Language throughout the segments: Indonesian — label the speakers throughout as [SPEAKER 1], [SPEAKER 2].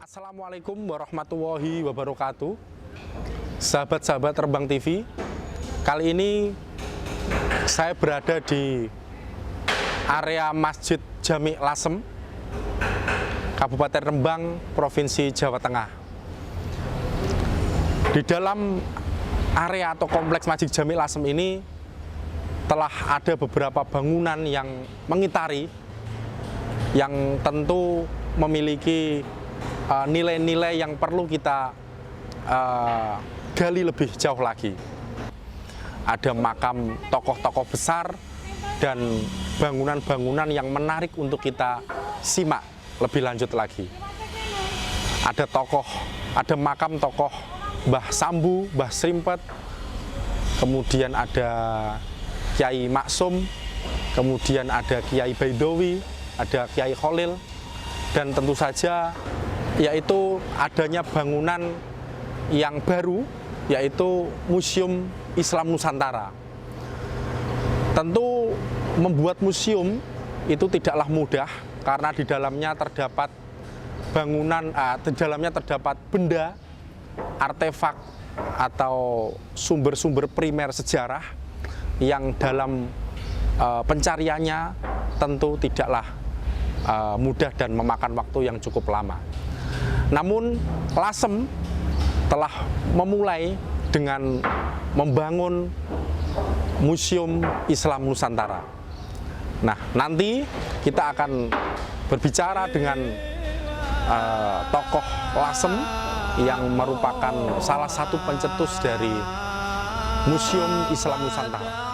[SPEAKER 1] Assalamualaikum warahmatullahi wabarakatuh. Sahabat-sahabat Rembang TV, kali ini saya berada di area Masjid Jami Lasem, Kabupaten Rembang, Provinsi Jawa Tengah. Di dalam area atau kompleks Masjid Jami Lasem ini telah ada beberapa bangunan yang mengitari, yang tentu memiliki nilai-nilai yang perlu kita gali lebih jauh lagi. Ada makam tokoh-tokoh besar dan bangunan-bangunan yang menarik untuk kita simak lebih lanjut lagi. Ada makam tokoh Mbah Sambu, Mbah Srimpet, kemudian ada Kiai Maksum, kemudian ada Kiai Baidowi, ada Kiai Kholil, dan tentu saja yaitu adanya bangunan yang baru, yaitu Museum Islam Nusantara. Tentu membuat museum itu tidaklah mudah, karena di dalamnya terdapat benda, artefak atau sumber-sumber primer sejarah yang dalam pencariannya tentu tidaklah mudah dan memakan waktu yang cukup lama. Namun Lasem telah memulai dengan membangun Museum Islam Nusantara. Nah, nanti kita akan berbicara dengan tokoh Lasem yang merupakan salah satu pencetus dari Museum Islam Nusantara.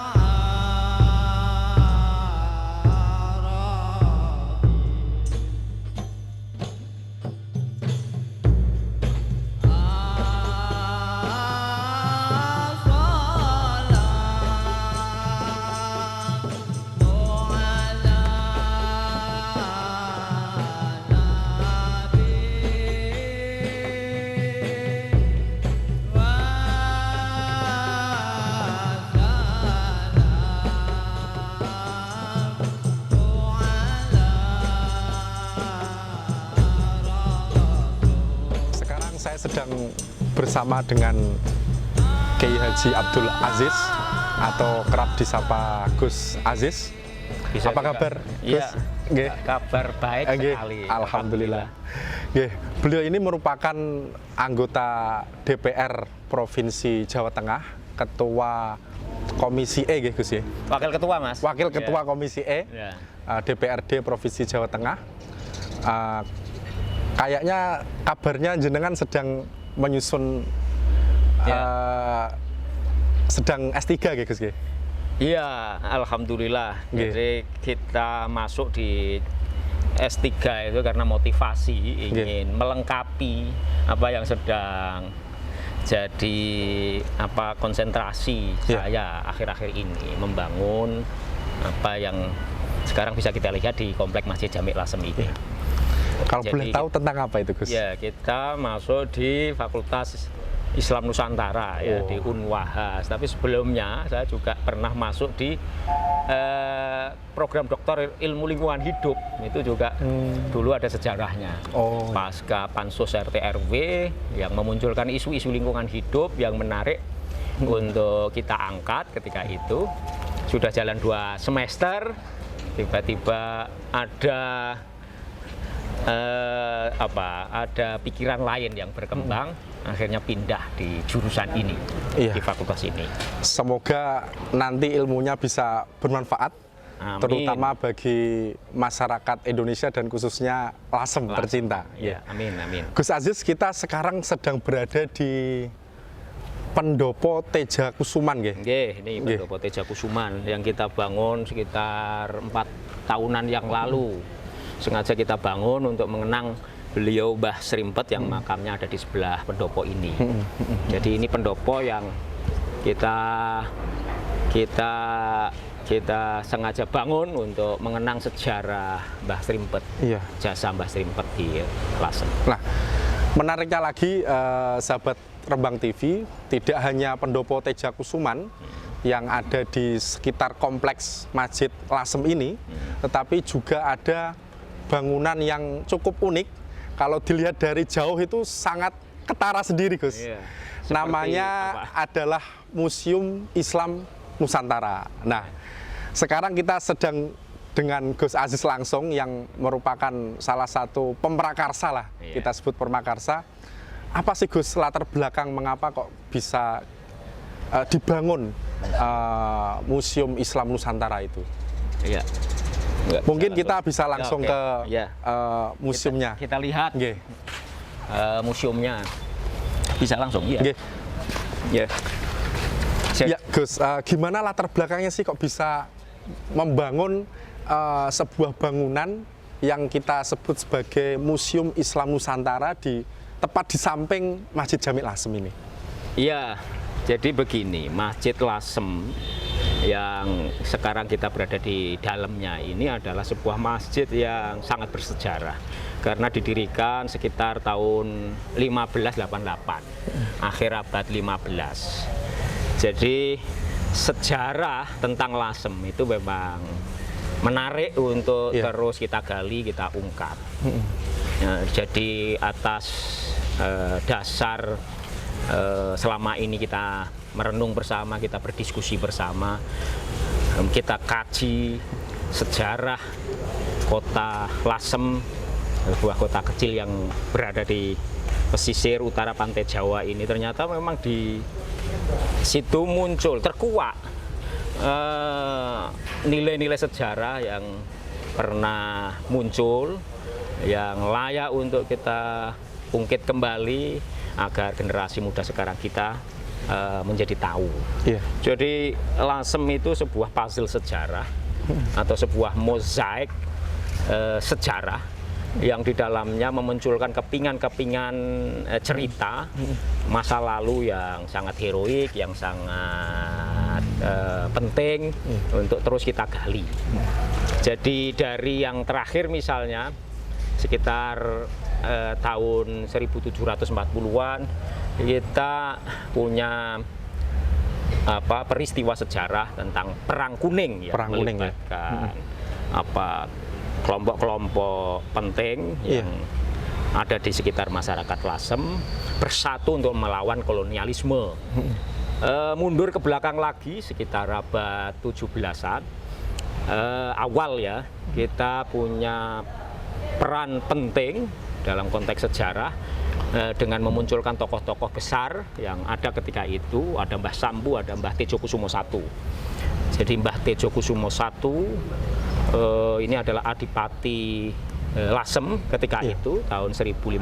[SPEAKER 1] Saya sedang bersama dengan Kiai Haji Abdul Aziz atau kerap disapa Gus Aziz. Apa kabar, Gus?
[SPEAKER 2] Iya, kabar baik sekali.
[SPEAKER 1] Alhamdulillah. Beliau ini merupakan anggota DPR Provinsi Jawa Tengah, Ketua Komisi E, Gus ya?
[SPEAKER 2] Wakil Ketua, Mas.
[SPEAKER 1] Wakil Ketua Komisi E, DPRD Provinsi Jawa Tengah. Kayaknya kabarnya jenengan sedang menyusun sedang S3 Gus.
[SPEAKER 2] Iya, alhamdulillah. Jadi kita masuk di S3 itu karena motivasi ingin melengkapi apa yang sedang jadi konsentrasi saya akhir-akhir ini, membangun apa yang sekarang bisa kita lihat di kompleks Masjid Jami Lasem ini.
[SPEAKER 1] Kalau boleh tahu tentang apa itu, Gus?
[SPEAKER 2] Ya, kita masuk di Fakultas Islam Nusantara ya, di Unwahas. Tapi sebelumnya saya juga pernah masuk di program Doktor Ilmu Lingkungan Hidup. Itu juga dulu ada sejarahnya. Pasca Pansus RT RW yang memunculkan isu-isu lingkungan hidup yang menarik untuk kita angkat ketika itu. Sudah jalan 2 semester, tiba-tiba ada pikiran lain yang berkembang, akhirnya pindah di jurusan ini, di fakultas ini. Semoga
[SPEAKER 1] nanti ilmunya bisa bermanfaat, terutama bagi masyarakat Indonesia dan khususnya Lasem tercinta.
[SPEAKER 2] Ya, amin, amin.
[SPEAKER 1] Gus Aziz, kita sekarang sedang berada di Pendopo Teja Kusuman,
[SPEAKER 2] ini Pendopo Teja Kusuman yang kita bangun sekitar 4 tahunan yang lalu. Sengaja kita bangun untuk mengenang beliau Mbah Srimpet yang makamnya ada di sebelah pendopo ini. Jadi ini pendopo yang kita sengaja bangun untuk mengenang sejarah Mbah Srimpet, jasa Mbah Srimpet di Lasem.
[SPEAKER 1] Nah, menariknya lagi, sahabat Rembang TV, tidak hanya pendopo Teja Kusuman yang ada di sekitar kompleks Masjid Lasem ini, tetapi juga ada bangunan yang cukup unik kalau dilihat dari jauh itu sangat ketara sendiri, Gus.
[SPEAKER 2] Iya.
[SPEAKER 1] Namanya adalah Museum Islam Nusantara. Nah, sekarang kita sedang dengan Gus Aziz langsung yang merupakan salah satu pemrakarsa lah, kita sebut pemrakarsa. Apa sih Gus latar belakang mengapa kok bisa dibangun Museum Islam Nusantara itu?
[SPEAKER 2] Iya.
[SPEAKER 1] Mungkin kita bisa langsung ke museumnya.
[SPEAKER 2] Kita lihat
[SPEAKER 1] Nggih.
[SPEAKER 2] Museumnya. Bisa langsung, iya.
[SPEAKER 1] Nggih.
[SPEAKER 2] Ya.
[SPEAKER 1] Ya, Gus, gimana latar belakangnya sih kok bisa membangun sebuah bangunan yang kita sebut sebagai Museum Islam Nusantara tepat di samping Masjid Jami' Lasem ini?
[SPEAKER 2] Iya, jadi begini, Masjid Lasem yang sekarang kita berada di dalamnya ini adalah sebuah masjid yang sangat bersejarah karena didirikan sekitar tahun 1588, akhir abad 15. Jadi sejarah tentang Lasem itu memang menarik untuk terus kita gali, kita ungkap. Jadi atas dasar selama ini kita merenung bersama, kita berdiskusi bersama, kita kaji sejarah kota Lasem, sebuah kota kecil yang berada di pesisir utara pantai Jawa ini. Ternyata memang di situ muncul, terkuak nilai-nilai sejarah yang pernah muncul, yang layak untuk kita ungkit kembali agar generasi muda sekarang kita menjadi tahu. Jadi Lasem itu sebuah puzzle sejarah atau sebuah mozaik sejarah yang di dalamnya memunculkan kepingan-kepingan cerita masa lalu yang sangat heroik, yang sangat penting untuk terus kita gali. Jadi dari yang terakhir misalnya sekitar tahun 1740-an kita punya peristiwa sejarah tentang Perang Kuning yang melibatkan kelompok-kelompok penting yang ada di sekitar masyarakat Lasem bersatu untuk melawan kolonialisme. Mundur ke belakang lagi sekitar abad 17-an awal ya, kita punya peran penting dalam konteks sejarah dengan memunculkan tokoh-tokoh besar yang ada ketika itu. Ada Mbah Sambu, ada Mbah Tejokusumo I. Jadi Mbah Tejokusumo I ini adalah Adipati Lasem ketika itu tahun 1580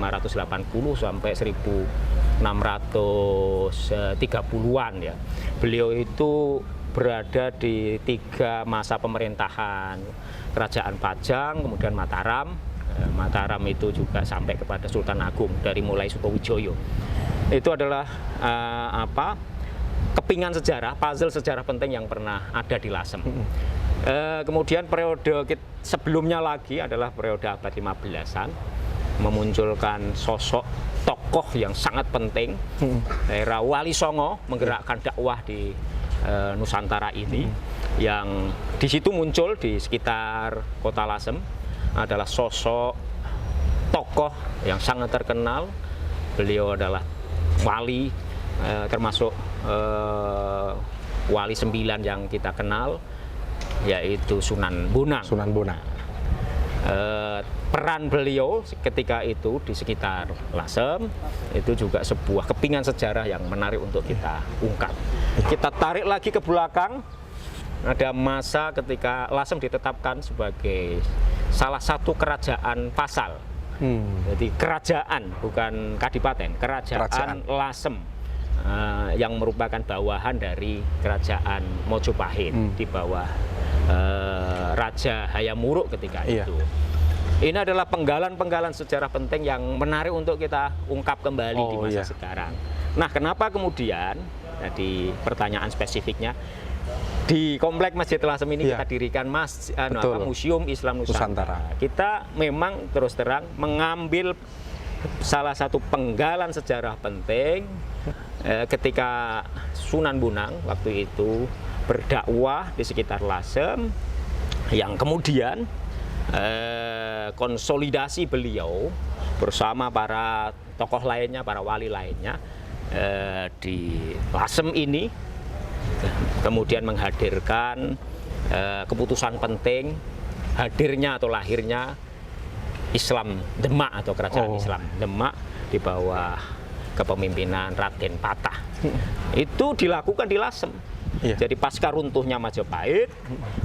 [SPEAKER 2] sampai 1630-an ya. Beliau itu berada di 3 masa pemerintahan Kerajaan Pajang, kemudian Mataram. Mataram itu juga sampai kepada Sultan Agung dari mulai Sutowijoyo. Itu adalah kepingan sejarah, puzzle sejarah penting yang pernah ada di Lasem. Kemudian periode sebelumnya lagi adalah periode abad 15-an, memunculkan sosok tokoh yang sangat penting, era Wali Songo menggerakkan dakwah di Nusantara ini, yang di situ muncul di sekitar kota Lasem adalah sosok tokoh yang sangat terkenal. Beliau adalah wali, termasuk wali 9 yang kita kenal, yaitu Sunan Bonang.
[SPEAKER 1] Sunan Bonang.
[SPEAKER 2] Peran beliau ketika itu di sekitar Lasem itu juga sebuah kepingan sejarah yang menarik untuk kita ungkap. Kita tarik lagi ke belakang, ada masa ketika Lasem ditetapkan sebagai salah satu kerajaan pasal. Jadi kerajaan, bukan kadipaten, kerajaan Lasem yang merupakan bawahan dari kerajaan Mojopahit di bawah Raja Hayam Wuruk ketika itu. Ini adalah penggalan-penggalan sejarah penting yang menarik untuk kita ungkap kembali di masa sekarang. Nah, kenapa kemudian, jadi pertanyaan spesifiknya, di Komplek Masjid Lasem ini kita dirikan Museum Islam Nusantara. Kita memang terus terang mengambil salah satu penggalan sejarah penting ketika Sunan Bonang waktu itu berdakwah di sekitar Lasem, yang kemudian konsolidasi beliau bersama para tokoh lainnya, para wali lainnya di Lasem ini, kemudian menghadirkan keputusan penting hadirnya atau lahirnya Islam Demak atau Kerajaan Islam Demak di bawah kepemimpinan Raden Patah. Itu dilakukan di Lasem. Jadi pasca runtuhnya Majapahit,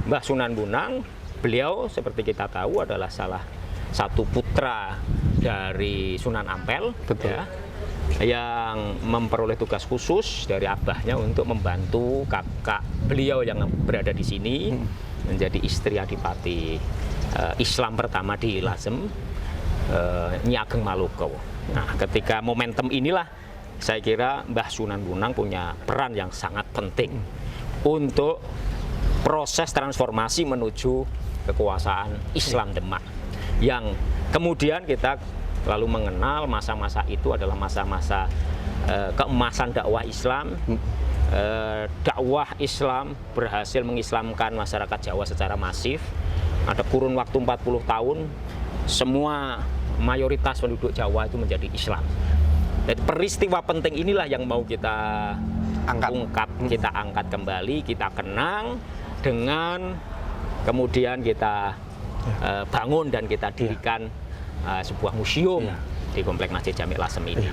[SPEAKER 2] Mbah Sunan Bonang, beliau seperti kita tahu adalah salah satu putra dari Sunan Ampel, ya, yang memperoleh tugas khusus dari abahnya untuk membantu kakak beliau yang berada di sini menjadi istri adipati Islam pertama di Lasem, Nyi Ageng Maloka. Nah, ketika momentum inilah saya kira Mbah Sunan Bonang punya peran yang sangat penting untuk proses transformasi menuju kekuasaan Islam Demak, yang kemudian kita lalu mengenal masa-masa itu adalah masa-masa keemasan dakwah Islam. Dakwah Islam berhasil mengislamkan masyarakat Jawa secara masif. Ada kurun waktu 40 tahun, semua mayoritas penduduk Jawa itu menjadi Islam. Dan peristiwa penting inilah yang mau kita ungkap, kita angkat kembali, kita kenang dengan kemudian kita bangun dan kita dirikan sebuah museum di Komplek Masjid Jami Lasem ini.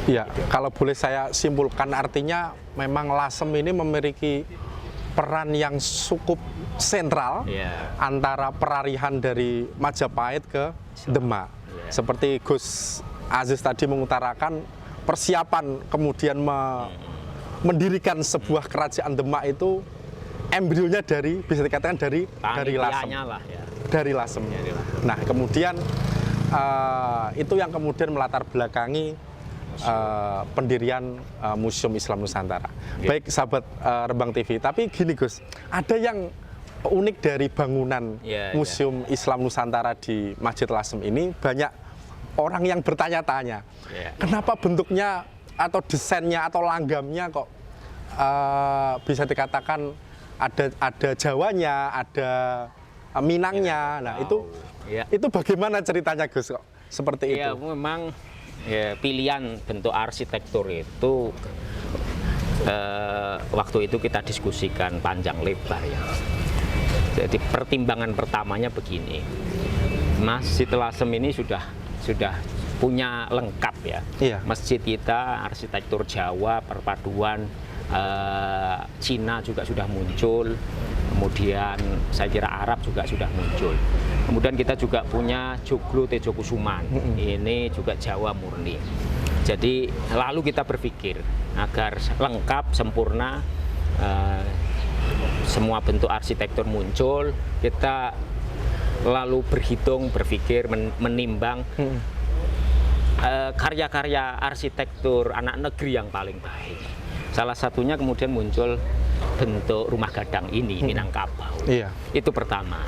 [SPEAKER 1] Iya, kalau boleh saya simpulkan, artinya memang Lasem ini memiliki peran yang cukup sentral antara peralihan dari Majapahit ke Demak. Seperti Gus Aziz tadi mengutarakan, persiapan kemudian mendirikan sebuah kerajaan Demak itu embrionya dari, bisa dikatakan dari Lasem. Dari Lasem. Nah, kemudian itu yang kemudian melatar belakangi pendirian Museum Islam Nusantara. Baik sahabat Rembang TV, tapi gini Gus, ada yang unik dari bangunan Museum Islam Nusantara di Masjid Lasem ini. Banyak orang yang bertanya-tanya, kenapa bentuknya atau desainnya atau langgamnya kok bisa dikatakan ada Jawanya, ada Minangnya. Nah, itu bagaimana ceritanya Gus kok seperti itu?
[SPEAKER 2] Ya, memang pilihan bentuk arsitektur itu waktu itu kita diskusikan panjang lebar ya. Jadi pertimbangan pertamanya begini, Masjid Lasem ini sudah punya lengkap ya. Masjid kita arsitektur Jawa, perpaduan Cina juga sudah muncul, kemudian saya kira Arab juga sudah muncul. Kemudian kita juga punya Joglo Tejokusuman, ini juga Jawa murni. Jadi lalu kita berpikir agar lengkap, sempurna, semua bentuk arsitektur muncul, kita lalu berpikir, menimbang karya-karya arsitektur anak negeri yang paling baik. Salah satunya kemudian muncul bentuk rumah gadang ini, Minangkabau. Itu pertama.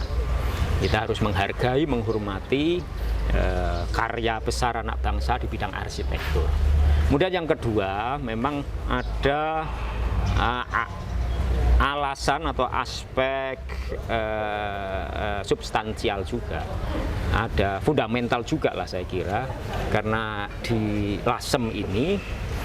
[SPEAKER 2] Kita harus menghargai, menghormati karya besar anak bangsa di bidang arsitektur. Kemudian yang kedua, memang ada alasan atau aspek substansial juga, ada fundamental juga lah saya kira, karena di Lasem ini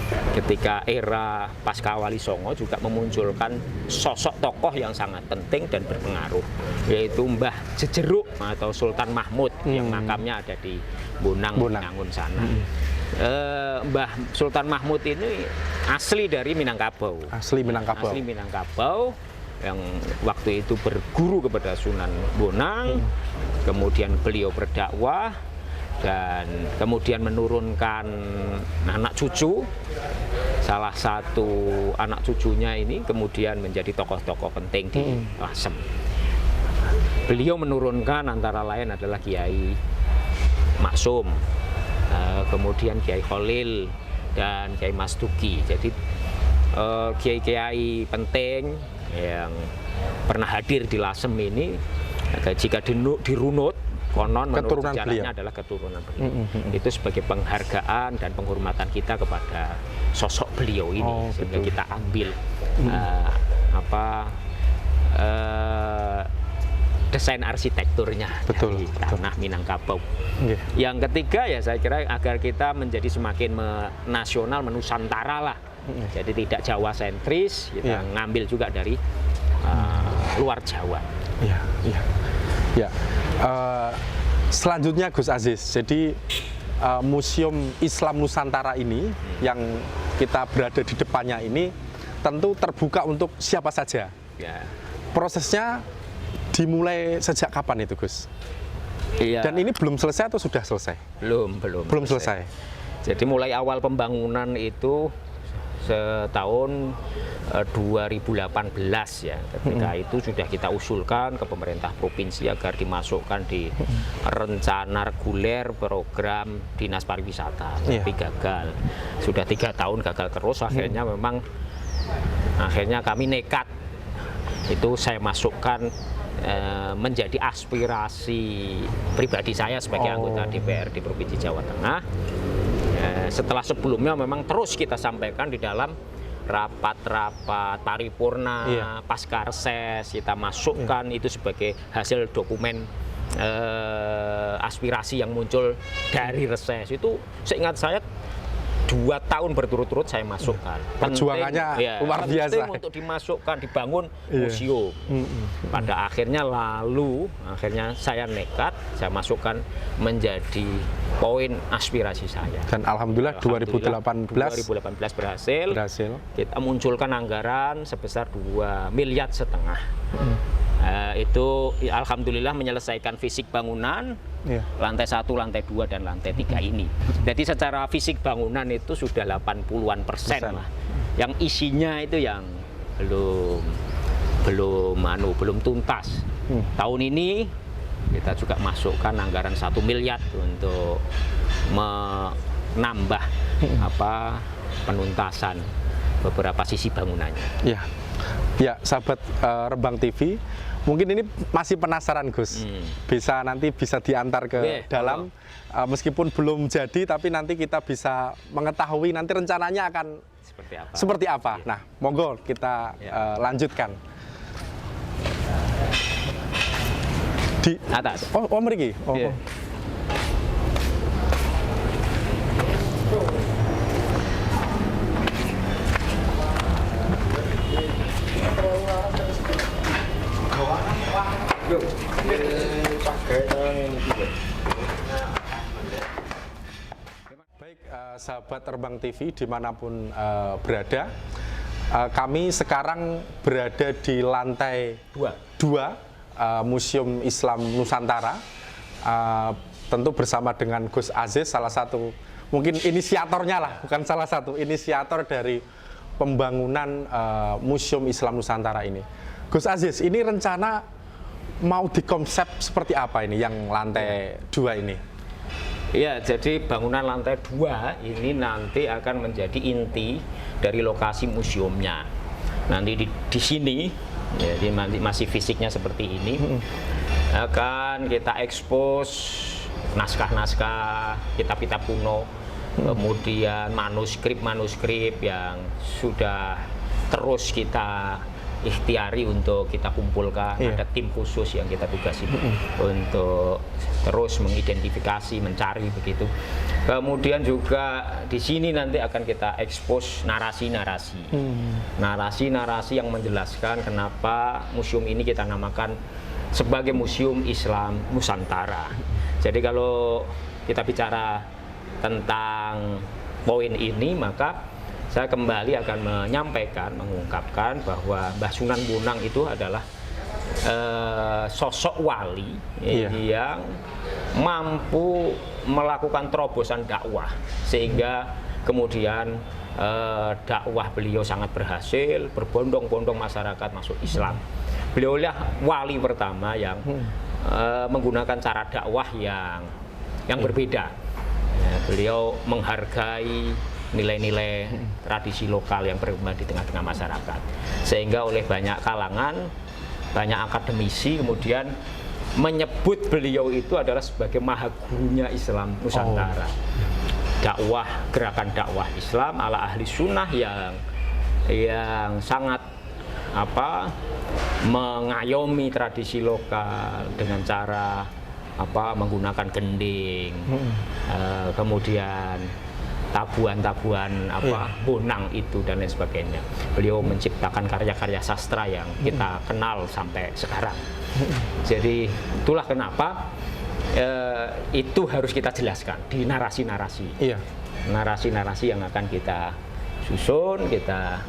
[SPEAKER 2] ketika era pasca Wali Songo juga memunculkan sosok tokoh yang sangat penting dan berpengaruh, yaitu Mbah Jejeruk atau Sultan Mahmud yang makamnya ada di Bonang, Binangun sana. Mbah Sultan Mahmud ini asli dari Minangkabau. Asli Minangkabau yang waktu itu berguru kepada Sunan Bonang, kemudian beliau berdakwah dan kemudian menurunkan anak cucu. Salah satu anak cucunya ini kemudian menjadi tokoh-tokoh penting di Lasem. Beliau menurunkan antara lain adalah Kiai Maksum, kemudian Kiai Khalil dan Kiai Mastuki. Jadi kiai-kiai penting yang pernah hadir di Lasem ini, jika dirunut, konon menurut sejarahnya adalah keturunan beliau. Itu sebagai penghargaan dan penghormatan kita kepada sosok beliau ini, sehingga kita desain arsitekturnya
[SPEAKER 1] Betul,
[SPEAKER 2] dari tanah Minangkabau.
[SPEAKER 1] Okay.
[SPEAKER 2] Yang ketiga ya saya kira agar kita menjadi semakin nasional, menusantara lah. Jadi tidak Jawa sentris, kita ngambil juga dari luar Jawa.
[SPEAKER 1] Iya, iya. Ya. Selanjutnya Gus Aziz, jadi Museum Islam Nusantara ini yang kita berada di depannya ini tentu terbuka untuk siapa saja.
[SPEAKER 2] Ya.
[SPEAKER 1] Prosesnya dimulai sejak kapan itu, Gus?
[SPEAKER 2] Iya.
[SPEAKER 1] Dan ini belum selesai atau sudah selesai?
[SPEAKER 2] Belum
[SPEAKER 1] selesai.
[SPEAKER 2] Jadi mulai awal pembangunan itu setahun 2018 ya, ketika itu sudah kita usulkan ke pemerintah provinsi agar dimasukkan di rencana reguler program dinas pariwisata, tapi gagal. Sudah 3 tahun gagal terus, akhirnya memang kami nekat, itu saya masukkan menjadi aspirasi pribadi saya sebagai anggota DPR di Provinsi Jawa Tengah. Setelah sebelumnya memang terus kita sampaikan di dalam rapat-rapat paripurna, pasca reses, kita masukkan itu sebagai hasil dokumen aspirasi yang muncul dari reses. Itu seingat saya 2 tahun berturut-turut saya masukkan.
[SPEAKER 1] Perjuangannya luar biasa.
[SPEAKER 2] Penting untuk dimasukkan, dibangun museum. Pada akhirnya saya nekat, saya masukkan menjadi poin aspirasi saya.
[SPEAKER 1] Dan alhamdulillah 2018
[SPEAKER 2] berhasil. Kita munculkan anggaran sebesar 2,5 miliar. Itu alhamdulillah menyelesaikan fisik bangunan, lantai 1, lantai 2, dan lantai 3 ini. Jadi secara fisik bangunan itu sudah 80-an% lah. Yang isinya itu yang belum tuntas. Tahun ini kita juga masukkan anggaran 1 miliar untuk menambah penuntasan beberapa sisi bangunannya.
[SPEAKER 1] Ya, sahabat Rembang TV, mungkin ini masih penasaran, Gus. Nanti bisa diantar ke dalam, meskipun belum jadi, tapi nanti kita bisa mengetahui nanti rencananya akan seperti apa. Nah, monggo kita lanjutkan. Di
[SPEAKER 2] atas.
[SPEAKER 1] Oh, mriki. Baik, sahabat Rembang TV dimanapun berada, kami sekarang berada di lantai 2 Museum Islam Nusantara, tentu bersama dengan Gus Aziz, salah satu mungkin inisiatornya lah, bukan salah satu, inisiator dari pembangunan Museum Islam Nusantara ini. Gus Aziz, ini rencana mau dikonsep seperti apa ini yang lantai 2 ini?
[SPEAKER 2] Ya, jadi bangunan lantai 2 ini nanti akan menjadi inti dari lokasi museumnya. Nanti di sini, jadi masih fisiknya seperti ini, akan kita ekspos naskah-naskah, kitab-kitab kuno, kemudian manuskrip yang sudah terus kita ikhtiari untuk kita kumpulkan. Ada tim khusus yang kita tugasi untuk terus mengidentifikasi, mencari begitu. Kemudian juga di sini nanti akan kita ekspos narasi-narasi yang menjelaskan kenapa museum ini kita namakan sebagai Museum Islam Nusantara. Jadi kalau kita bicara tentang poin ini, maka saya kembali akan mengungkapkan bahwa Mbah Sunan Bonang itu adalah sosok wali yang mampu melakukan terobosan dakwah, sehingga kemudian dakwah beliau sangat berhasil, berbondong-bondong masyarakat masuk Islam. Beliaulah wali pertama yang menggunakan cara dakwah yang berbeda. Beliau menghargai nilai-nilai tradisi lokal yang berkembang di tengah-tengah masyarakat, sehingga oleh banyak kalangan, banyak akademisi kemudian menyebut beliau itu adalah sebagai maha gurunya Islam Nusantara. Gerakan dakwah Islam ala ahli sunnah yang sangat mengayomi tradisi lokal dengan cara menggunakan gending, kemudian tabuhan-tabuhan bonang itu dan lain sebagainya. Beliau menciptakan karya-karya sastra yang kita kenal sampai sekarang. Jadi itulah kenapa itu harus kita jelaskan di narasi-narasi.
[SPEAKER 1] Iya.
[SPEAKER 2] Narasi-narasi yang akan kita susun, kita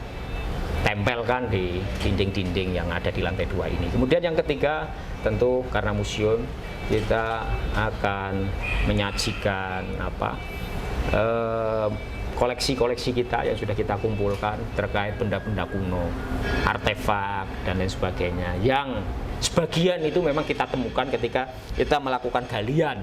[SPEAKER 2] tempelkan di dinding-dinding yang ada di lantai 2 ini. Kemudian yang ketiga, tentu karena museum, kita akan menyajikan koleksi-koleksi kita yang sudah kita kumpulkan terkait benda-benda kuno, artefak dan lain sebagainya, yang sebagian itu memang kita temukan ketika kita melakukan galian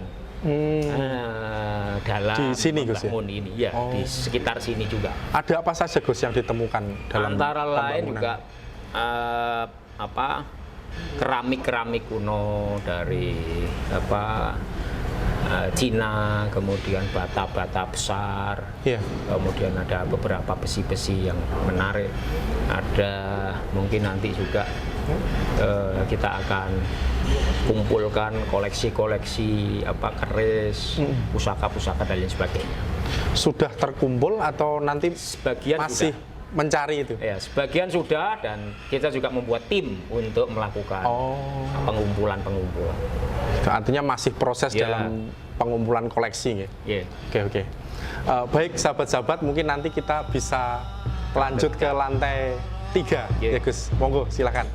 [SPEAKER 2] dalam
[SPEAKER 1] di sini, Gus, ya?
[SPEAKER 2] ini, ya, di sekitar sini juga.
[SPEAKER 1] Ada apa saja, Gus, yang ditemukan dalam
[SPEAKER 2] antara lain juga keramik-keramik kuno dari Cina, kemudian bata-bata besar, kemudian ada beberapa besi-besi yang menarik. Ada mungkin nanti juga kita akan kumpulkan koleksi-koleksi keris, pusaka-pusaka dan lain sebagainya.
[SPEAKER 1] Sudah terkumpul atau nanti
[SPEAKER 2] sebagian
[SPEAKER 1] masih mencari itu?
[SPEAKER 2] Ya, sebagian sudah, dan kita juga membuat tim untuk melakukan pengumpulan.
[SPEAKER 1] Artinya masih proses dalam pengumpulan koleksi, ya? Oke. Baik, sahabat-sahabat, mungkin nanti kita bisa lanjut ke lantai 3, ya Gus. Monggo, silakan.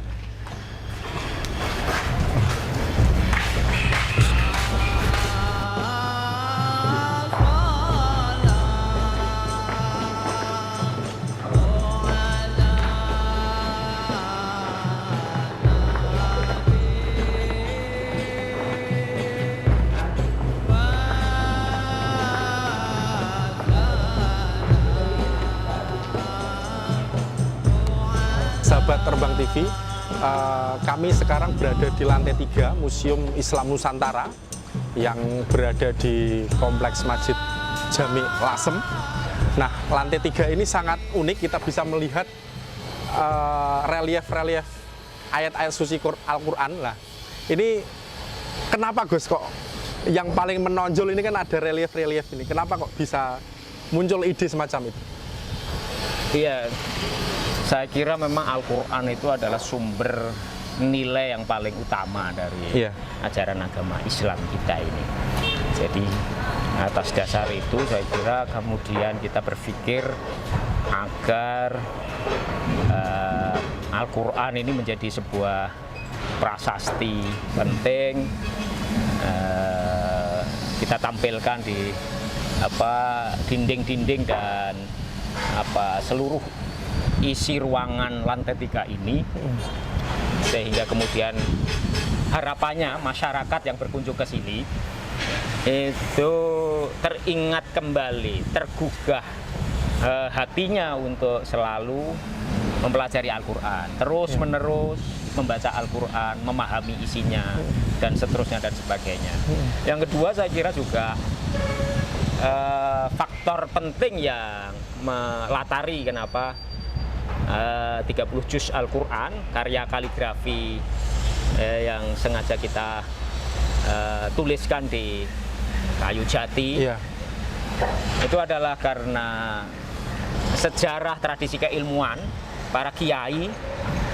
[SPEAKER 1] Sahabat Terbang TV, kami sekarang berada di lantai 3 Museum Islam Nusantara yang berada di Kompleks Masjid Jami Lasem. Nah, lantai 3 ini sangat unik, kita bisa melihat relief-relief ayat-ayat suci Al-Quran. Nah, ini kenapa, Gus, kok yang paling menonjol ini kan ada relief-relief ini? Kenapa kok bisa muncul ide semacam itu?
[SPEAKER 2] Iya, saya kira memang Al-Quran itu adalah sumber nilai yang paling utama dari ajaran agama Islam kita ini. Jadi atas dasar itu saya kira kemudian kita berpikir agar Al-Quran ini menjadi sebuah prasasti penting, kita tampilkan di dinding-dinding dan seluruh isi ruangan lantai 3 ini, sehingga kemudian harapannya masyarakat yang berkunjung ke sini itu teringat kembali, tergugah hatinya untuk selalu mempelajari Al-Quran, terus menerus membaca Al-Quran, memahami isinya dan seterusnya dan sebagainya. Yang kedua, saya kira juga faktor penting yang melatari kenapa 30 juz Al-Quran, karya kaligrafi yang sengaja kita tuliskan di kayu jati, itu adalah karena sejarah tradisi keilmuan para kiai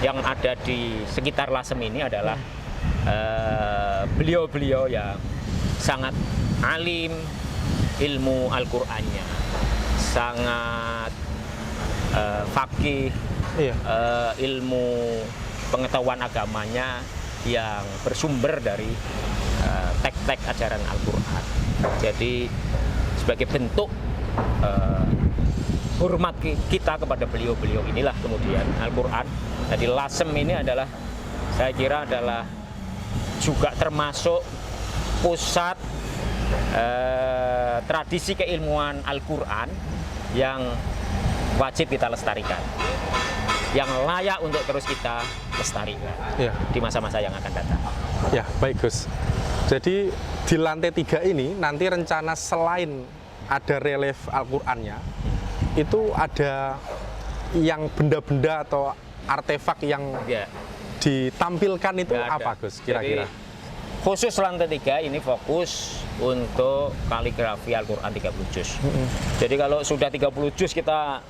[SPEAKER 2] yang ada di sekitar Lasem ini adalah beliau-beliau yang sangat alim ilmu Al-Qur'annya, sangat faqih, ilmu pengetahuan agamanya yang bersumber dari teks-teks ajaran Al-Qur'an. Jadi sebagai bentuk hormat kita kepada beliau-beliau inilah kemudian Al-Qur'an. Jadi Lasem ini adalah, saya kira adalah juga termasuk pusat tradisi keilmuan Al-Qur'an yang wajib kita lestarikan, yang layak untuk terus kita lestarikan di masa-masa yang akan datang.
[SPEAKER 1] Ya, baik Gus. Jadi di lantai 3 ini nanti rencana selain ada relief Al-Qur'annya, itu ada yang benda-benda atau artefak yang
[SPEAKER 2] Ya.
[SPEAKER 1] ditampilkan itu
[SPEAKER 2] Nggak ada.
[SPEAKER 1] apa Gus kira-kira?
[SPEAKER 2] Jadi, khusus lantai 3 ini fokus untuk kaligrafi Al-Quran 30 juz. Jadi kalau sudah 30 juz kita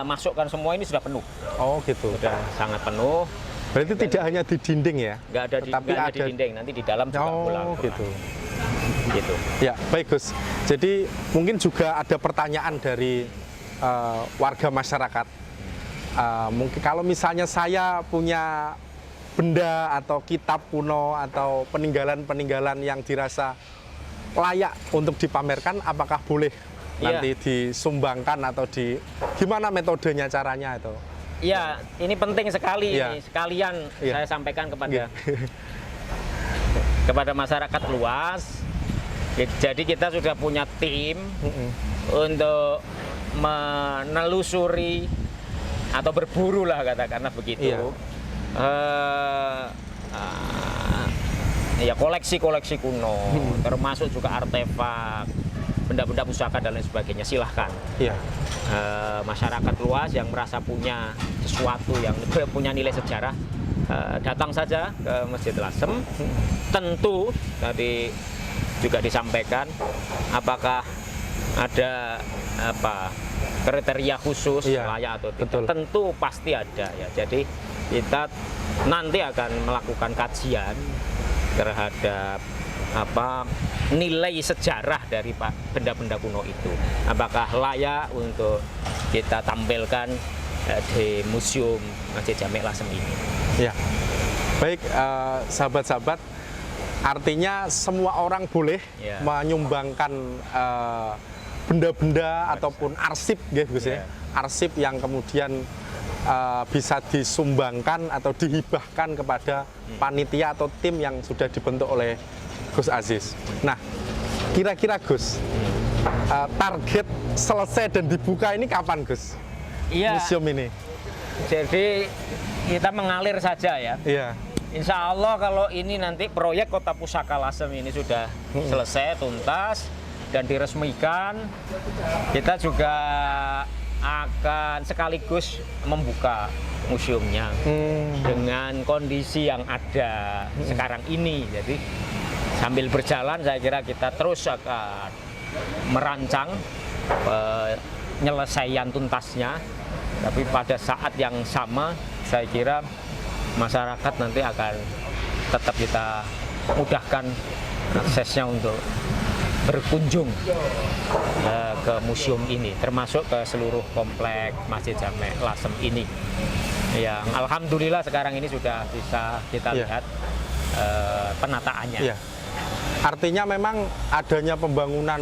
[SPEAKER 2] masukkan semua ini sudah penuh.
[SPEAKER 1] Oh gitu.
[SPEAKER 2] Sudah sangat penuh.
[SPEAKER 1] Berarti tidak hanya di dinding ya?
[SPEAKER 2] Nggak ada
[SPEAKER 1] Tapi
[SPEAKER 2] nggak hanya
[SPEAKER 1] ada
[SPEAKER 2] di dinding, nanti di dalam juga bola
[SPEAKER 1] Oh
[SPEAKER 2] Al-Quran.
[SPEAKER 1] gitu.
[SPEAKER 2] Gitu.
[SPEAKER 1] Ya baik Gus. Jadi mungkin juga ada pertanyaan dari warga masyarakat. Mungkin kalau misalnya saya punya benda atau kitab kuno atau peninggalan-peninggalan yang dirasa layak untuk dipamerkan, apakah boleh nanti disumbangkan atau gimana metodenya, caranya itu?
[SPEAKER 2] Iya, ini penting sekali.
[SPEAKER 1] Iya.
[SPEAKER 2] Ini sekalian
[SPEAKER 1] Iya.
[SPEAKER 2] saya sampaikan
[SPEAKER 1] Iya.
[SPEAKER 2] kepada masyarakat luas. Jadi kita sudah punya tim untuk menelusuri atau berburu lah katakanlah begitu.
[SPEAKER 1] Iya.
[SPEAKER 2] Ya koleksi-koleksi kuno, termasuk juga artefak, benda-benda pusaka dan lain sebagainya. Silahkan.
[SPEAKER 1] Iya.
[SPEAKER 2] Masyarakat luas yang merasa punya sesuatu yang punya nilai sejarah, datang saja ke Masjid Lasem. Tentu tadi juga disampaikan apakah ada kriteria khusus layak atau tidak.
[SPEAKER 1] Betul.
[SPEAKER 2] Tentu pasti ada ya. Jadi kita nanti akan melakukan kajian terhadap nilai sejarah dari benda-benda kuno itu. Apakah layak untuk kita tampilkan di Museum Masjid Jami' Lasem ini?
[SPEAKER 1] Ya, baik sahabat-sahabat, artinya semua orang boleh menyumbangkan benda-benda ataupun arsip, Gus ya, arsip yang kemudian bisa disumbangkan atau dihibahkan kepada panitia atau tim yang sudah dibentuk oleh Gus Aziz. Nah, kira-kira Gus, target selesai dan dibuka ini kapan Gus?
[SPEAKER 2] Iya.
[SPEAKER 1] Museum ini.
[SPEAKER 2] Jadi kita mengalir saja ya.
[SPEAKER 1] Iya.
[SPEAKER 2] Insya Allah kalau ini nanti proyek Kota Pusaka Lasem ini sudah selesai tuntas dan diresmikan, kita juga akan sekaligus membuka museumnya dengan kondisi yang ada sekarang ini. Jadi sambil berjalan saya kira kita terus akan merancang penyelesaian tuntasnya. Tapi pada saat yang sama saya kira masyarakat nanti akan tetap kita mudahkan aksesnya untuk berkunjung ke museum ini, termasuk ke seluruh komplek Masjid Jami' Lasem ini, yang alhamdulillah sekarang ini sudah bisa kita lihat penataannya.
[SPEAKER 1] Iya. Artinya memang adanya pembangunan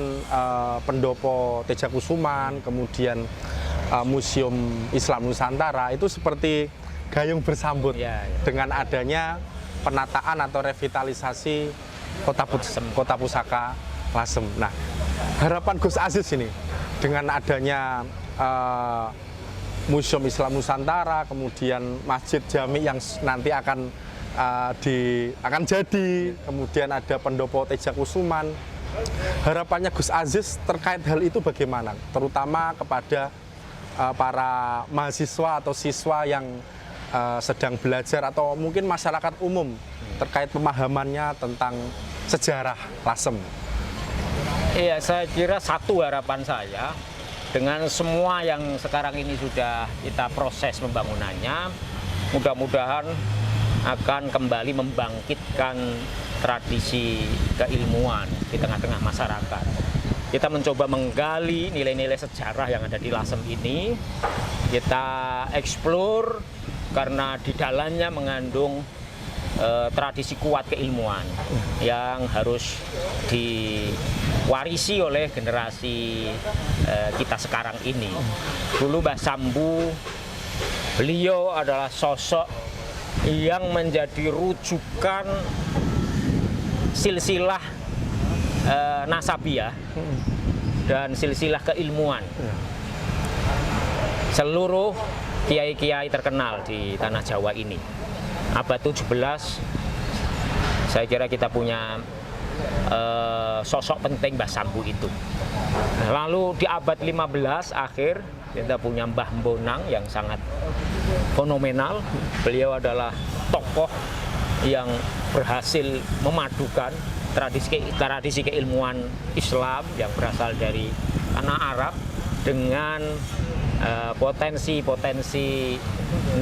[SPEAKER 1] pendopo Tejakusuman, kemudian Museum Islam Nusantara itu seperti gayung bersambut dengan adanya penataan atau revitalisasi Kota Pusaka Lasem. Nah, harapan Gus Aziz ini dengan adanya Museum Islam Nusantara, kemudian Masjid Jami' yang nanti akan jadi, kemudian ada pendopo Tejakusuman. Harapannya Gus Aziz terkait hal itu bagaimana? Terutama kepada para mahasiswa atau siswa yang sedang belajar atau mungkin masyarakat umum terkait pemahamannya tentang sejarah Lasem.
[SPEAKER 2] Iya, saya kira satu harapan saya dengan semua yang sekarang ini sudah kita proses pembangunannya, mudah-mudahan akan kembali membangkitkan tradisi keilmuan di tengah-tengah masyarakat. Kita mencoba menggali nilai-nilai sejarah yang ada di Lasem ini, kita eksplor karena di dalamnya mengandung tradisi kuat keilmuan yang harus diwarisi oleh generasi kita sekarang ini. Dulu Mbah Sambu, beliau adalah sosok yang menjadi rujukan silsilah nasabiyah dan silsilah keilmuan. Seluruh kiai-kiai terkenal di tanah Jawa ini. Abad 17 saya kira kita punya sosok penting Mbah Sambu itu. Lalu di abad 15 akhir kita punya Mbah Bonang yang sangat fenomenal. Beliau adalah tokoh yang berhasil memadukan tradisi keilmuan Islam yang berasal dari tanah Arab dengan potensi-potensi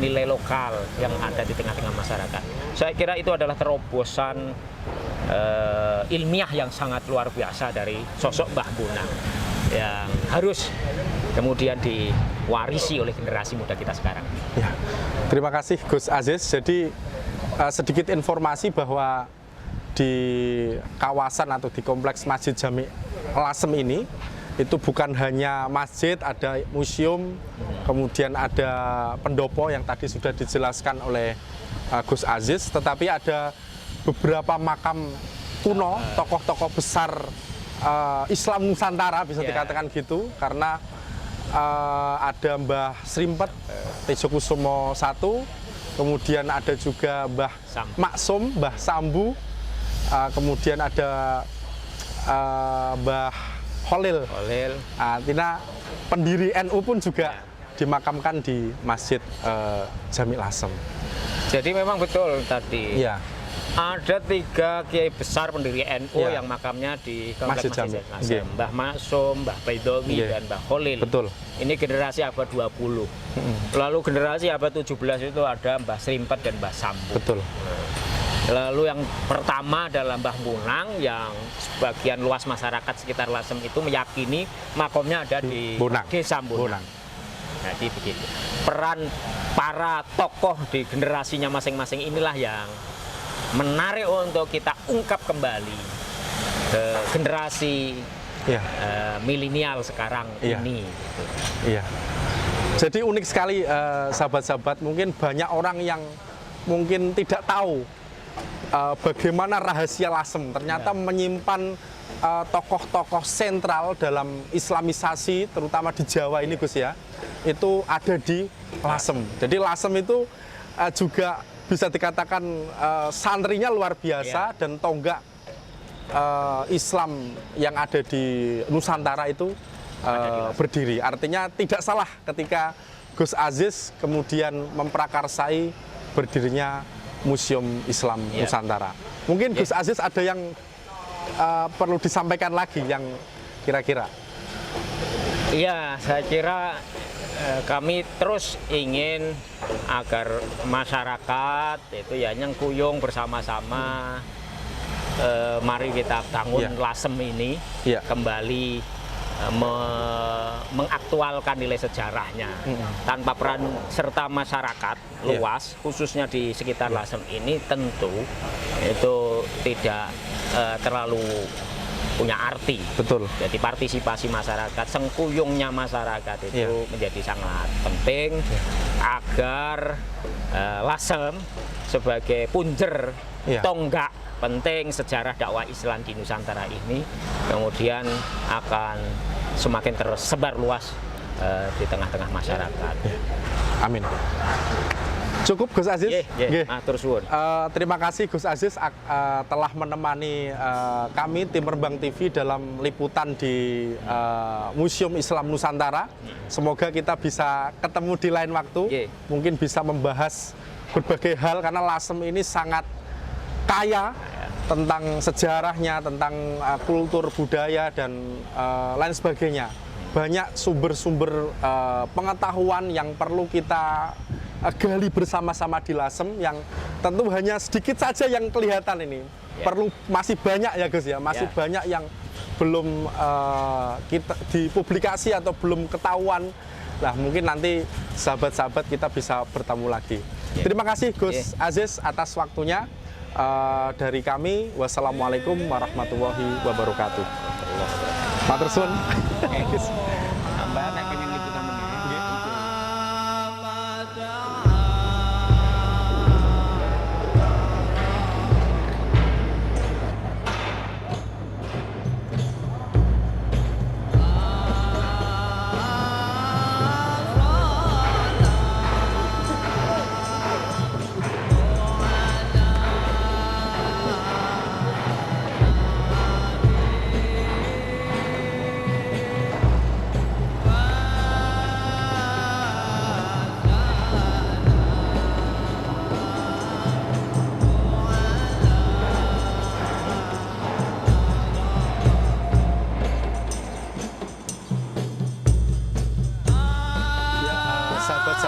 [SPEAKER 2] nilai lokal yang ada di tengah-tengah masyarakat. Saya kira itu adalah terobosan ilmiah yang sangat luar biasa dari sosok Mbah Bonang yang harus kemudian diwarisi oleh generasi muda kita sekarang.
[SPEAKER 1] Ya, terima kasih Gus Aziz. Jadi sedikit informasi bahwa di kawasan atau di kompleks Masjid Jami Lasem ini itu bukan hanya masjid, ada museum, kemudian ada pendopo yang tadi sudah dijelaskan oleh Gus Aziz, tetapi ada beberapa makam kuno, tokoh-tokoh besar Islam Nusantara bisa dikatakan gitu, karena ada Mbah Srimpet Tejokusumo I, kemudian ada juga Mbah Maksum, Mbah Sambu, kemudian ada Mbah Holil. Artinya pendiri NU pun juga dimakamkan di Masjid Jami Lasem.
[SPEAKER 2] Jadi memang betul tadi.
[SPEAKER 1] Ya.
[SPEAKER 2] Ada 3 kiai besar pendiri NU yang makamnya di kompleks Masjid Jami Lasem. Mbah Maksum, Mbah Baidowi, dan Mbah Holil.
[SPEAKER 1] Betul.
[SPEAKER 2] Ini generasi abad 20. Lalu generasi abad 17 itu ada Mbah Srimpet dan Mbah Sambu.
[SPEAKER 1] Betul.
[SPEAKER 2] Lalu yang pertama adalah Mbah Bonang yang sebagian luas masyarakat sekitar Lasem itu meyakini makomnya ada di Desa Bonang. Jadi begitu. Peran para tokoh di generasinya masing-masing inilah yang menarik untuk kita ungkap kembali ke generasi milenial sekarang ini.
[SPEAKER 1] Iya. Jadi unik sekali sahabat-sahabat, mungkin banyak orang yang mungkin tidak tahu bagaimana rahasia Lasem ternyata menyimpan tokoh-tokoh sentral dalam Islamisasi, terutama di Jawa ini Gus ya, itu ada di Lasem. Jadi Lasem itu juga bisa dikatakan santrinya luar biasa dan tonggak Islam yang ada di Nusantara itu berdiri. Artinya tidak salah ketika Gus Aziz kemudian memprakarsai berdirinya Museum Islam Nusantara. Mungkin Gus Aziz ada yang perlu disampaikan lagi yang kira-kira?
[SPEAKER 2] Iya, saya kira kami terus ingin agar masyarakat itu ya nyengkuyung bersama-sama. Mari kita bangun Lasem ini kembali mengaktualkan nilai sejarahnya. Tanpa peran serta masyarakat luas, khususnya di sekitar Lasem ini, tentu itu tidak terlalu punya arti.
[SPEAKER 1] Betul.
[SPEAKER 2] Jadi partisipasi masyarakat, sengkuyungnya masyarakat itu menjadi sangat penting agar Lasem sebagai punjer tonggak penting sejarah dakwah Islam di Nusantara ini kemudian akan semakin tersebar luas di tengah-tengah masyarakat.
[SPEAKER 1] Amin. Cukup Gus Aziz. Terima kasih Gus Aziz telah menemani kami tim Rembang TV dalam liputan di Museum Islam Nusantara. Semoga kita bisa ketemu di lain waktu. Mungkin bisa membahas berbagai hal karena Lasem ini sangat kaya tentang sejarahnya, tentang kultur budaya dan lain sebagainya. Banyak sumber-sumber pengetahuan yang perlu kita gali bersama-sama di Lasem yang tentu hanya sedikit saja yang kelihatan ini. Masih banyak ya Gus ya, masih banyak yang belum kita dipublikasi atau belum ketahuan. Nah, mungkin nanti sahabat-sahabat kita bisa bertemu lagi. Terima kasih Gus Aziz atas waktunya. Dari kami, wassalamualaikum warahmatullahi wabarakatuh. Matur suwun.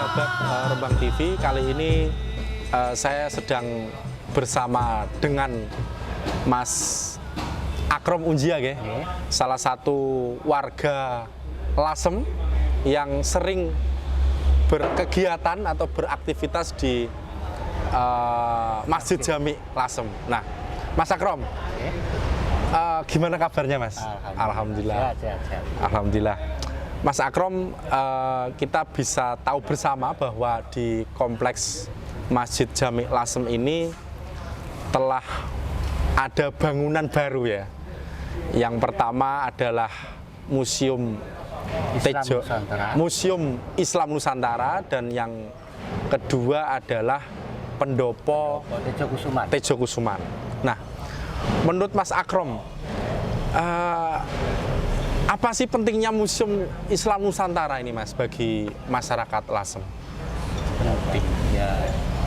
[SPEAKER 1] sahabat Rembang TV, kali ini saya sedang bersama dengan Mas Akrom Unjia, salah satu warga Lasem yang sering berkegiatan atau beraktivitas di Masjid Jami Lasem. Nah, Mas Akrom, gimana kabarnya, Mas? Alhamdulillah.
[SPEAKER 3] Sehat.
[SPEAKER 1] Alhamdulillah. Mas Akrom, kita bisa tahu bersama bahwa di kompleks Masjid Jami Lasem ini telah ada bangunan baru ya. Yang pertama adalah Museum Islam Nusantara, dan yang kedua adalah Pendopo Tejo Kusuman. Nah, menurut Mas Akrom, apa sih pentingnya Museum Islam Nusantara ini, Mas, bagi masyarakat Lasem?
[SPEAKER 3] Penting ya,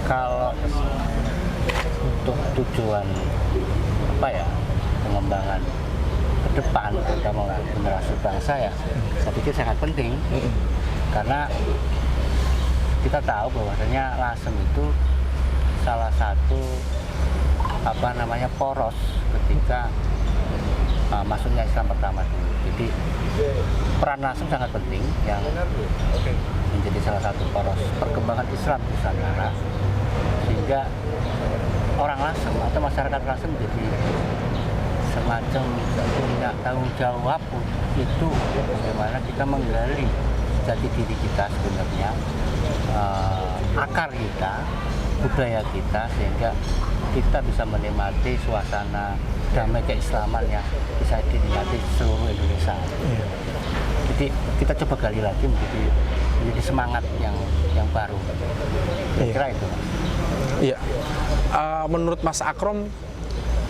[SPEAKER 3] kalau untuk tujuan pengembangan ke depan, terutama generasi bangsa ya, saya pikir sangat penting. Karena kita tahu bahwasanya Lasem itu salah satu poros ketika masuknya Islam pertama dulu. Jadi peran Lasem sangat penting yang menjadi salah satu poros perkembangan Islam di Nusantara, sehingga orang Lasem atau masyarakat Lasem menjadi semacam punya tanggung jawab itu bagaimana kita menggali jati diri kita sebenarnya, akar kita, budaya kita, sehingga kita bisa menikmati suasana damai keislaman yang bisa dinikmati seluruh Indonesia. Jadi kita coba gali lagi menjadi semangat yang baru. Kira itu, Mas.
[SPEAKER 1] Iya. Menurut Mas Akrom,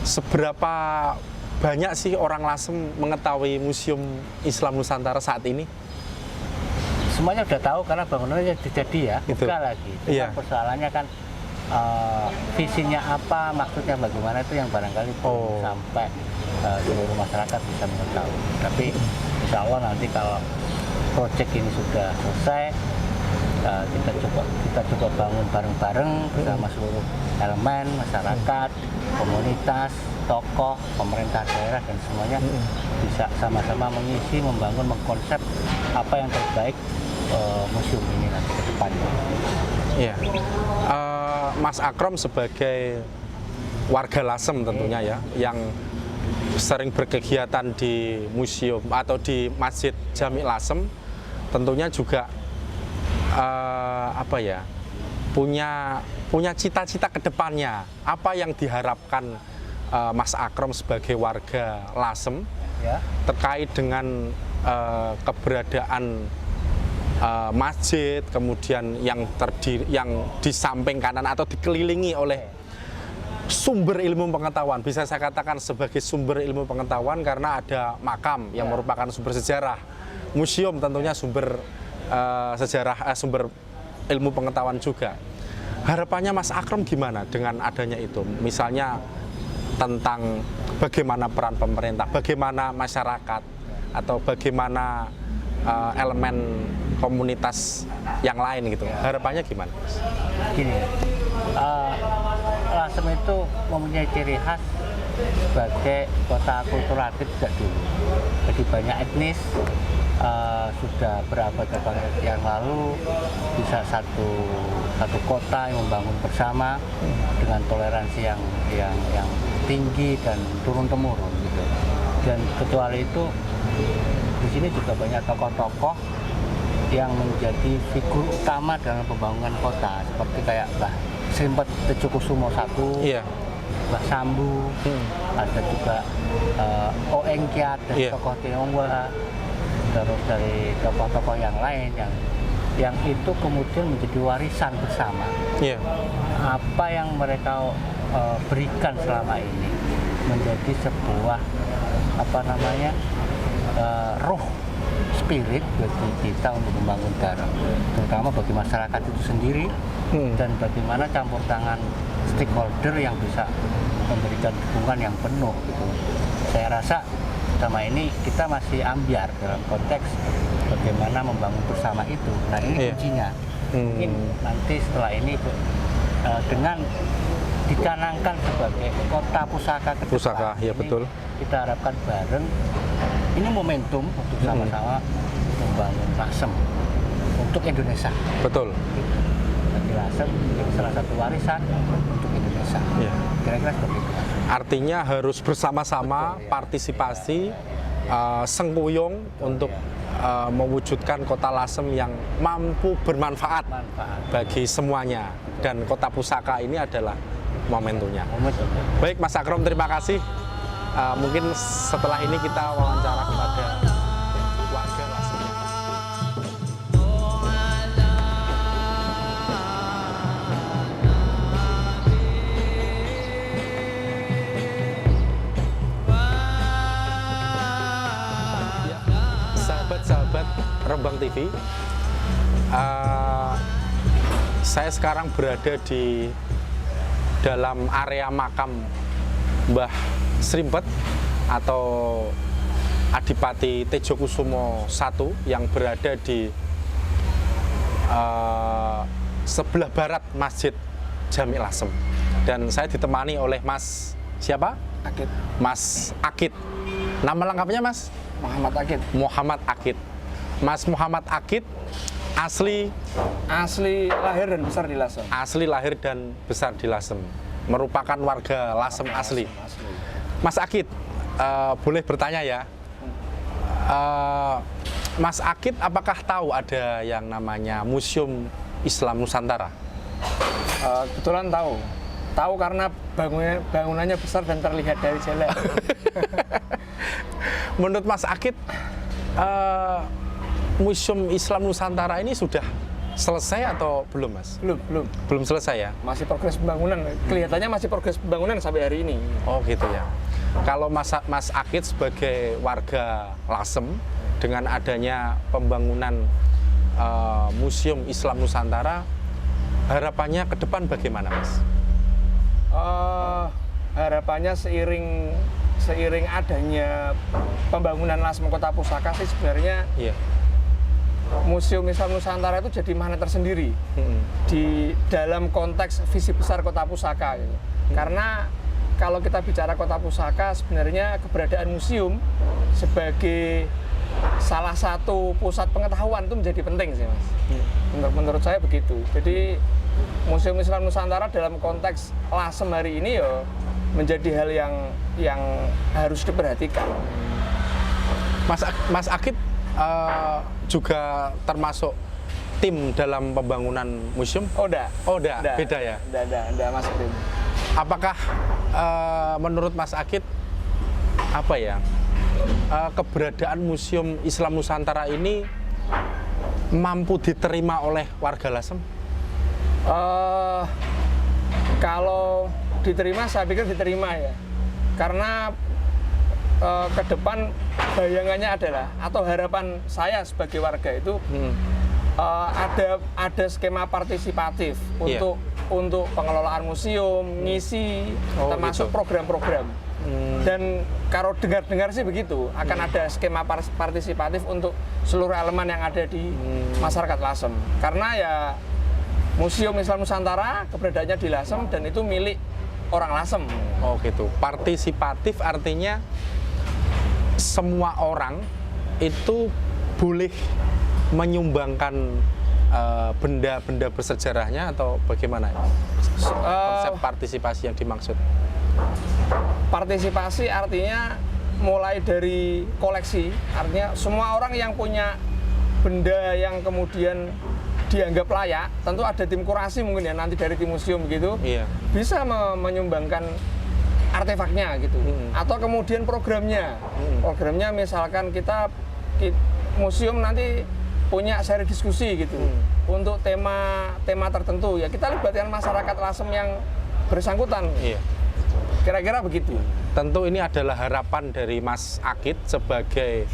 [SPEAKER 1] seberapa banyak sih orang Lasem mengetahui Museum Islam Nusantara saat ini?
[SPEAKER 3] Semuanya udah tahu karena bangunannya jadi ya, buka lagi.
[SPEAKER 1] Iya.
[SPEAKER 3] Persoalannya kan visinya apa, maksudnya bagaimana, itu yang barangkali sampai seluruh masyarakat bisa mengetahui. Tapi insya Allah nanti kalau proyek ini sudah selesai, kita coba bangun bareng-bareng bersama seluruh elemen masyarakat, komunitas, tokoh, pemerintah daerah, dan semuanya bisa sama-sama mengisi, membangun, mengkonsep apa yang terbaik museum ini nanti ke depannya.
[SPEAKER 1] Iya. Mas Akrom sebagai warga Lasem tentunya ya, yang sering berkegiatan di museum atau di Masjid Jami Lasem, tentunya juga punya cita-cita ke depannya. Apa yang diharapkan Mas Akrom sebagai warga Lasem terkait dengan keberadaan masjid, kemudian yang di samping kanan atau dikelilingi oleh sumber ilmu pengetahuan. Bisa saya katakan sebagai sumber ilmu pengetahuan karena ada makam yang merupakan sumber sejarah, museum tentunya sumber sejarah, sumber ilmu pengetahuan juga. Harapannya Mas Akrom gimana dengan adanya itu? Misalnya tentang bagaimana peran pemerintah, bagaimana masyarakat, atau bagaimana elemen komunitas yang lain gitu. Harapannya gimana?
[SPEAKER 3] Gini, Lasem itu mempunyai ciri khas sebagai kota kulturatif sejak dulu. Jadi banyak etnis, sudah berabad-abad yang lalu bisa satu kota yang membangun bersama dengan toleransi yang tinggi dan turun temurun gitu. Dan kecuali itu, di sini juga banyak tokoh-tokoh yang menjadi figur utama dalam pembangunan kota, seperti kayak Mbah Srimpet Tejo Kusumo I, Mbah Sambu, ada juga Oengkiat dan tokoh Tionghoa, terus dari tokoh-tokoh yang lain yang itu kemudian menjadi warisan bersama. Apa yang mereka berikan selama ini menjadi sebuah roh, spirit bagi kita untuk membangun bareng, terutama bagi masyarakat itu sendiri, dan bagaimana campur tangan stakeholder yang bisa memberikan dukungan yang penuh gitu. Saya rasa selama ini kita masih ambiar dalam konteks bagaimana membangun bersama itu. Nah, ini kuncinya. Mungkin nanti setelah ini dengan dicanangkan sebagai kota pusaka ke depan,
[SPEAKER 1] Pusaka, ya
[SPEAKER 3] ini
[SPEAKER 1] betul.
[SPEAKER 3] kita harapkan bareng ini momentum untuk sama-sama membangun Lasem untuk Indonesia.
[SPEAKER 1] Betul.
[SPEAKER 3] Bagi Lasem menjadi salah satu warisan untuk Indonesia.
[SPEAKER 1] Ya.
[SPEAKER 3] Kira-kira seperti itu.
[SPEAKER 1] Artinya harus bersama-sama partisipasi, sengkuyung untuk mewujudkan kota Lasem yang mampu bermanfaat bagi semuanya. Dan kota pusaka ini adalah momentumnya. Baik Mas Akrom, terima kasih. Mungkin setelah ini kita wawancara kepada warga Lasem. Sahabat-sahabat Rembang TV, saya sekarang berada di dalam area makam Mbah Srimpet atau Adipati Tejokusumo I yang berada di sebelah barat Masjid Jami Lasem. Dan saya ditemani oleh Mas siapa?
[SPEAKER 4] Akid.
[SPEAKER 1] Mas Akid. Nama lengkapnya Mas?
[SPEAKER 4] Muhammad Akid.
[SPEAKER 1] Muhammad Akid. Mas Muhammad Akid asli
[SPEAKER 4] lahir dan besar di Lasem.
[SPEAKER 1] Asli lahir dan besar di Lasem. Merupakan warga Lasem asli. Mas Akid, boleh bertanya ya? Mas Akid apakah tahu ada yang namanya Museum Islam Nusantara?
[SPEAKER 4] Kebetulan tahu. Tahu karena bangunannya besar dan terlihat dari jalan.
[SPEAKER 1] Menurut Mas Akid, Museum Islam Nusantara ini sudah selesai atau belum, Mas?
[SPEAKER 4] Belum.
[SPEAKER 1] Belum selesai ya?
[SPEAKER 4] Masih progres pembangunan. Kelihatannya masih progres pembangunan sampai hari ini.
[SPEAKER 1] Oh gitu ya. Kalau Mas Akid sebagai warga Lasem, dengan adanya pembangunan Museum Islam Nusantara, harapannya ke depan bagaimana, Mas?
[SPEAKER 4] Harapannya seiring adanya pembangunan Lasem Kota Pusaka sih sebenarnya Museum Islam Nusantara itu jadi magnet tersendiri di dalam konteks visi besar Kota Pusaka gitu. Karena kalau kita bicara Kota Pusaka, sebenarnya keberadaan museum sebagai salah satu pusat pengetahuan itu menjadi penting sih, Mas. Menurut saya begitu. Jadi Museum Islam Nusantara dalam konteks Lasem hari ini ya menjadi hal yang harus diperhatikan.
[SPEAKER 1] Mas Akid juga termasuk tim dalam pembangunan museum?
[SPEAKER 4] Oh, enggak.
[SPEAKER 1] Beda ya?
[SPEAKER 4] Enggak masuk tim.
[SPEAKER 1] Apakah menurut Mas Akid keberadaan Museum Islam Nusantara ini mampu diterima oleh warga Lasem?
[SPEAKER 4] Kalau diterima, saya pikir diterima ya. Karena ke depan bayangannya adalah, atau harapan saya sebagai warga itu ada skema partisipatif untuk pengelolaan museum, ngisi, termasuk program-program. Dan kalau dengar-dengar sih begitu, akan ada skema partisipatif untuk seluruh elemen yang ada di masyarakat Lasem. Karena ya Museum Islam Nusantara keberadaannya di Lasem dan itu milik orang Lasem.
[SPEAKER 1] Oh gitu. Partisipatif artinya semua orang itu boleh menyumbangkan benda-benda bersejarahnya atau bagaimana? Konsep partisipasi yang dimaksud.
[SPEAKER 4] Partisipasi artinya mulai dari koleksi, artinya semua orang yang punya benda yang kemudian dianggap layak, tentu ada tim kurasi mungkin ya nanti dari tim museum gitu, bisa menyumbangkan artefaknya gitu, atau kemudian programnya, misalkan kita museum nanti punya seri diskusi gitu, untuk tema tertentu ya kita libatkan masyarakat Lasem yang bersangkutan. Kira-kira begitu.
[SPEAKER 1] Tentu ini adalah harapan dari Mas Akid sebagai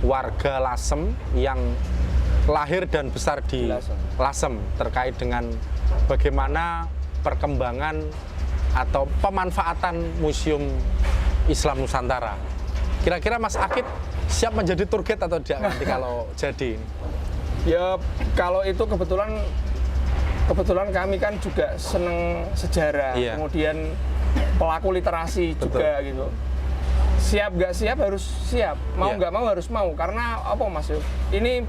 [SPEAKER 1] warga Lasem yang lahir dan besar di Lasem terkait dengan bagaimana perkembangan atau pemanfaatan Museum Islam Nusantara. Kira-kira Mas Akid siap menjadi tour guide atau tidak nanti kalau jadi?
[SPEAKER 4] Ya kalau itu kebetulan kebetulan kami kan juga seneng sejarah, kemudian pelaku literasi juga gitu. Siap nggak siap harus siap, mau nggak mau harus mau, karena apa Mas? Ini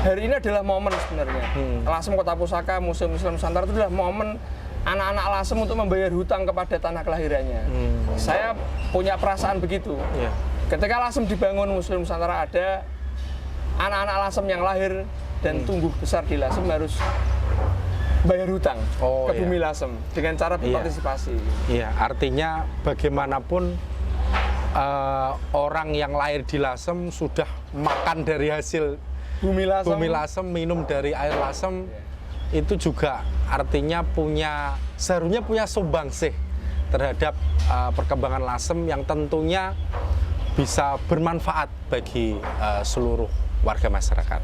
[SPEAKER 4] hari ini adalah momen sebenarnya. Lasem Kota Pusaka Museum Islam Nusantara itu adalah momen anak-anak Lasem untuk membayar hutang kepada tanah kelahirannya. Saya punya perasaan begitu. Ketika Lasem dibangun, Museum Nusantara ada, anak-anak Lasem yang lahir dan tumbuh besar di Lasem harus bayar hutang ke bumi Lasem dengan cara berpartisipasi.
[SPEAKER 1] Iya, artinya bagaimanapun orang yang lahir di Lasem sudah makan dari hasil bumi Lasem, minum dari air Lasem, itu juga artinya seharusnya punya sumbangsih terhadap perkembangan Lasem yang tentunya bisa bermanfaat bagi seluruh warga masyarakat.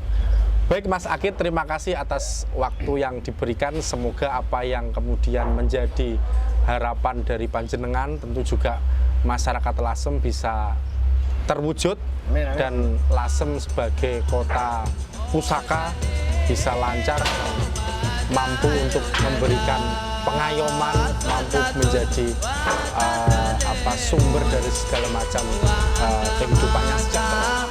[SPEAKER 1] Baik Mas Akid, terima kasih atas waktu yang diberikan. Semoga apa yang kemudian menjadi harapan dari panjenengan, tentu juga masyarakat Lasem bisa terwujud. Amin, amin. Dan Lasem sebagai kota pusaka bisa lancar, mampu untuk memberikan pengayoman, mampu menjadi sumber dari segala macam kehidupan yang sejahtera.